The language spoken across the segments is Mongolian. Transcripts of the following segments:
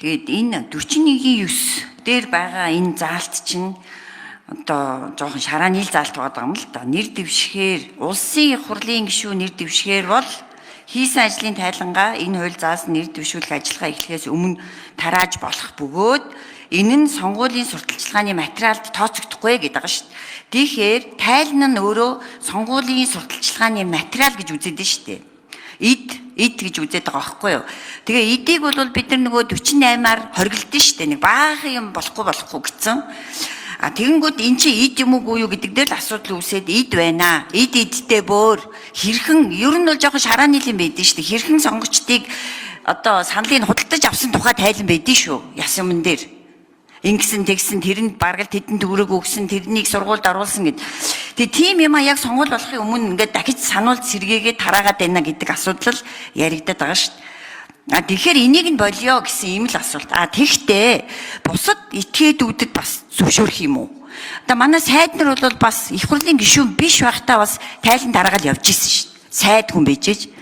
Тэгээд энэ 41-9 дээр байгаа энэ заалт чинь одоо жоохон шарааны заалт байгаа юм л да. Нэр дэвшгээр улсын их хурлын гишүүн нэр дэвшгээр бол хийсэн ажлын тайлангаа энэ хууль заасан нэр дэвшүүлэх ажиллагаа эхлэхээс өмнө тарааж болох бөгөөд энэ нь сонгуулийн сурталчилгааны материалд тооцогдохгүй гэдэг байгаа шүү дээ. Тэгэхээр тайлан нь өөрөө сонгуулийн сурталчилгааны материал гэж үзээд нь шүү дээ. Эд гэж үзээд байгаа байхгүй юу. Тэгээ эдийг бол бид нар нөгөө 48-аар хориглолдсон шүү дээ. Нэг баахан юм болохгүй гэсэн. Тэгэнгүүт эн чи эд юм уу юу гэдэг дээр л асуудал үүсээд эд байна. Эдтэй бөөр хэрхэн ер нь бол жоохон шарааны юм байдэн шүү дээ. Хэрхэн сонгогчдыг одоо саналыг худалдаж авсан тухай тайлан байдэн шүү. Яс юмн дээр. Ингэсэн тэгсэн тэрэнд бараг тэдэнд төгрөг өгсөн тэрнийг сургуульд оруулсан гэд. Тэгээ тийм юм яг сонгуул болохын өмнө ингээд дахиж сануулж сэргээгээд тараагаад байна гэдэг асуудал яригдаад байгаа шүү дээ. Тэгэхээр энийг нь болио гэсэн ийм л асуулт. Тэгэхдээ бусад этгээдүүдэд бас зөвшөөрөх юм уу? Одоо манай сайд нар бол бас их хурлын гишүүн биш байхдаа бас тайлан дараагаад явж исэн шүү дээ. Сайд хүн бийжээж.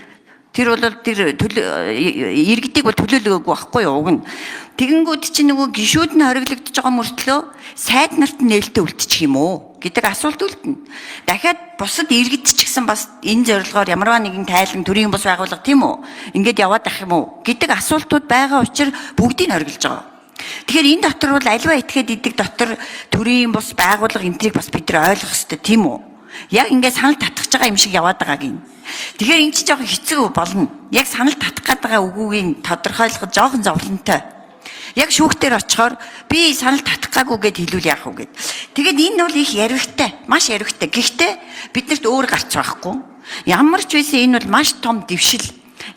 Тэр бол тэр иргэдийг бол төлөөлөөгүй байхгүй юу уг нь. Тэгэнгүүт чинь нөгөө гишүүд нь хориглогдож байгаа мөртлөө сайд нарт нээлттэй үлдчих юм уу гэдэг асуулт үлдэнэ. Дахиад бусад иргэд ч гэсэн бас энэ зорилгоор ямарваа нэгэн тайлан төрийн бус байгууллага тийм үү ингээд яваад ах юм уу гэдэг асуултууд байгаа учраас бүгдийг хориглож байгаа. Тэгэхээр энэ дотор бол аливаа этгээд идэг дотор төрийн бус байгууллага энтрийг бас бид нар ойлгох хэрэгтэй тийм үү? Яг ингээд санал татгаж байгаа юм шиг яваад байгааг юм. Тэгэхээр энэ чинь жоохон хэцүү болно. Яг санал татах гээд байгаа үгүйг тодорхойлоход жоохон зовлонтой. Яг шүүхтэр очихоор би санал татахгүй гэд хэлүүл яах вэ гэд. Тэгээд энэ бол их яригтай, маш яригтай. Гэхдээ биднэрт өөр гарч байхгүй. Ямар ч байсан энэ бол маш том дэвшил.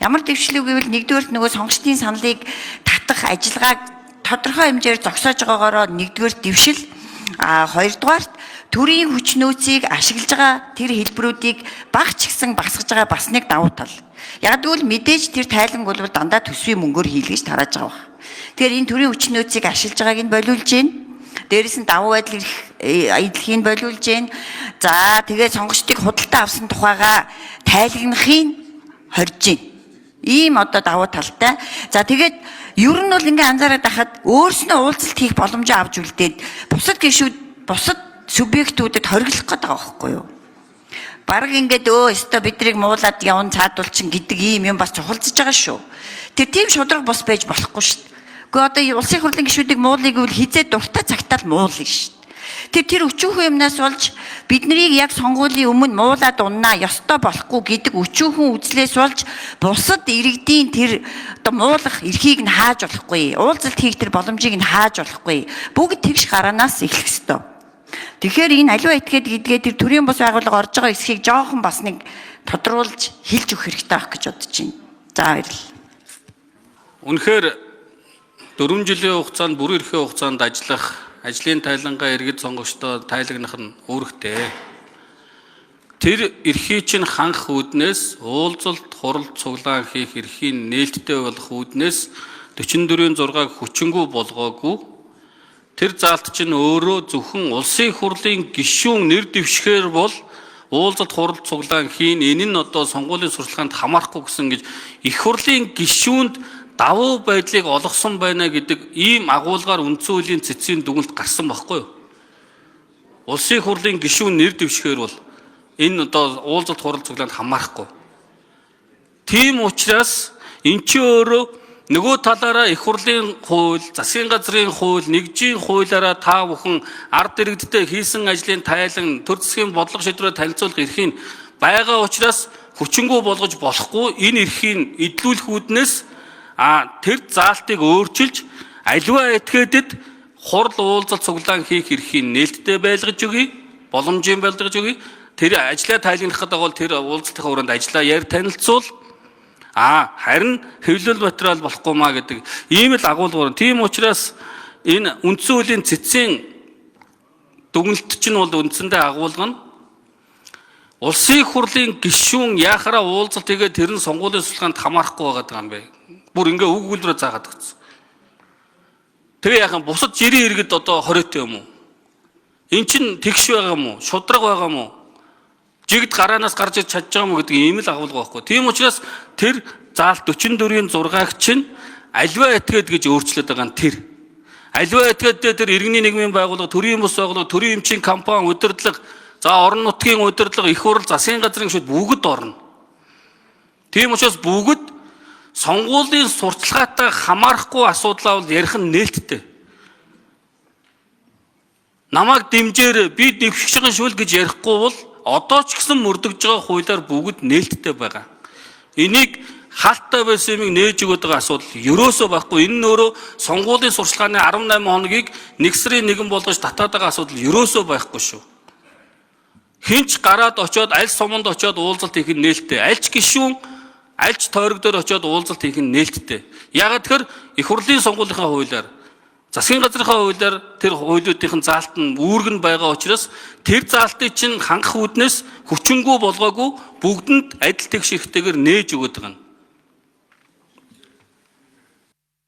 Ямар дэвшил үг гэвэл нэгдүгээр нөгөө сонгогчдын саналыг татах ажиллагааг тодорхой хэмжээр зогсоож байгаагаараа нэгдүгээр дэвшил, хоёрдугаарт төрийн хүч нөөцийг ашиглаж байгаа тэр хэлбэрүүдийг багч гисэн басгаж байгаа бас нэг давуу тал. Яг тэгвэл мэдээж тэр тайланг бол дандаа төсвийн мөнгөөр хийлгэж тарааж байгаа байна. Тэгэхээр энэ төрийн хүч нөөцийг ашиглаж байгааг нь болиулж гин. Дээрээс нь давуу байдал эдлэхийг болиулж гин. За тэгээд сонгогчдыг худалдаа авсан тухайга тайлагнахыг хорж гин. Ийм одоо давуу талтай. За тэгээд ер нь бол ингээ анзаараад байхад өөрснөө уулзалт хийх боломжоо авч үлдээд бусад гишүүд бусад субъектүүдэд хориглох гэдэг байгаа байхгүй юу? Бараг ингээд өстө бидрийг муулаад явна цаадуулчин гэдэг ийм юм бас чухалцж байгаа шүү. Тэр тийм шудраг бос байж болохгүй шүү. Гэхдээ одоо улсын хурлын гишүүдийг муулыг үл хизээ дуртай цагтаа л муулна шүү. Тэр өчүүхэн юмнаас болж биднийг яг сонгуулийн өмнө муулаад уннаа ёстой болохгүй гэдэг өчүүхэн үзлээс болж бусад иргэдийн тэр одоо муулах эрхийг нь хааж болохгүй. Уулзалт хийх тэр боломжийг нь хааж болохгүй. Бүгд тэгш гараанаас эхлэх ёстой. Тэгэхээр энэ аливаа этгээд гэдгээ тэр төрийн бус байгууллага орж байгаа эсхийг жоохон бас нэг тодруулж хэлж өгөх хэрэгтэй байх гэж бодож байна. За баярлалаа. Үнэхээр 4 жилийн хугацаанд бүрэн эрхээ хугацаанд ажиллах ажлын тайлангаа иргэд сонгогчдод тайлагнах нь үүрэгтэй. Тэр эрхийг чинь хангах үүднээс уулзалт, хуралд, цуглаан хийх эрхийн нээлттэй болох үүднээс 44-6-г хүчингү болгоогүй. Тэр заалт чинь өөрөө зөвхөн улсын хурлын гишүүн нэр дэвшгээр бол уулзалт, хуралд, цуглаан хийн энэ нь одоо сонгуулийн сурталчилгаанд хамаарахгүй гэсэн гэж их хурлын гишүүнд давуу байдлыг олгосон байна гэдэг ийм агуулгаар үндсэн хуулийн цэцгийн дүгнэлт гарсан байхгүй юу? Улсын хурлын гишүүн нэр дэвшгээр бол энэ одоо уулзалт, хуралд, цуглаанд хамаарахгүй. Тийм учраас эн чинь өөрөө нөгөө талаараа их хурлын хууль, засгийн газрын хууль, нэгжийн хуулиараа та бүхэн ард иргэдтэй хийсэн ажлын тайлан, төр засгийн бодлого шийдвэрээр танилцуулах эрхийн байгаа учраас хүчингү болгож болохгүй энэ эрхийн эдлүүлэх үүднээс тэр заалтыг өөрчилж аливаа этгээдэд хурал, уулзалт, цуглаан хийх эрхийн нээлттэй байлгаж өгье, боломжийн байлгаж өгье. Тэр ажлаа тайлгнахад бол тэр уулзалтын хүрээнд ажлаа ярь танилцуул. Харин хэвлэл материал болохгүй маа гэдэг ийм л агуулгаар. Тийм учраас энэ үндсэн хуулийн цэцгийн дүгнэлт чинь бол үндсэндээ агуулга нь улсын хурлын гишүүн яхаараа уулзалт хийгээд тэр нь сонгуулийн сурталчилгаанд хамаарахгүй байгаа юм бэ. Бүр ингээ үг үлрээ заагаад өгсөн. Тэгээ яхан бусад жирийн иргэд одоо хориотой юм уу? Эн чин тэгш байгаа юм уу? Шудраг байгаа юм уу? Жигд гараанаас гарч иж чадж байгаа юм гэдэг ийм л агуулга байхгүй. Тийм учраас тэр заалт 44-ийн 6-г чинь аливаа этгээд гэж өөрчлөд байгаа нь тэр. Аливаа этгээдтэй тэр иргэний нийгмийн байгууллага, төрийн бус байгууллага, төрийн эмчийн компани, удирдлага, за орон нутгийн удирдлага, их хурл, засгийн газрын гишүүд бүгд орно. Тийм учраас бүгд сонгуулийн сурталчилгаатай хамаарахгүй асуудлаа бол ярих нь нээлттэй. Намайг дэмжээр би дэвшиж байгаа шүүл гэж ярихгүй бол одоо ч гэсэн мөрдөж байгаа хуулиар бүгд нээлттэй байгаа. Энийг хаалттай байсан юмыг нээж өгöd байгаа асуудал ерөөсөө байхгүй. Энэ нь өөрөө сонгуулийн сурталчилгааны 18 хоногийг нэг сарын 1 болгож татаад байгаа асуудал ерөөсөө байхгүй шүү. Хинч гараад очиод аль суманд очиод уулзалт хийх нь нээлттэй. Альч гишүүн альч тойрог дээр очиод уулзалт хийх нь нээлттэй. Яагаад тэгэхээр их хурлын сонгуулийнхаа хуулиар, засгийн газрынхаа хуулиар тэр хуулиудын заалт нь үүрэг нь байгаа учраас тэр заалтыг чинь хангах үүднээс хүчингүй болгоогүй бүгдэнд адил тэгш эрхтэйгээр нээж өгöd байгаа.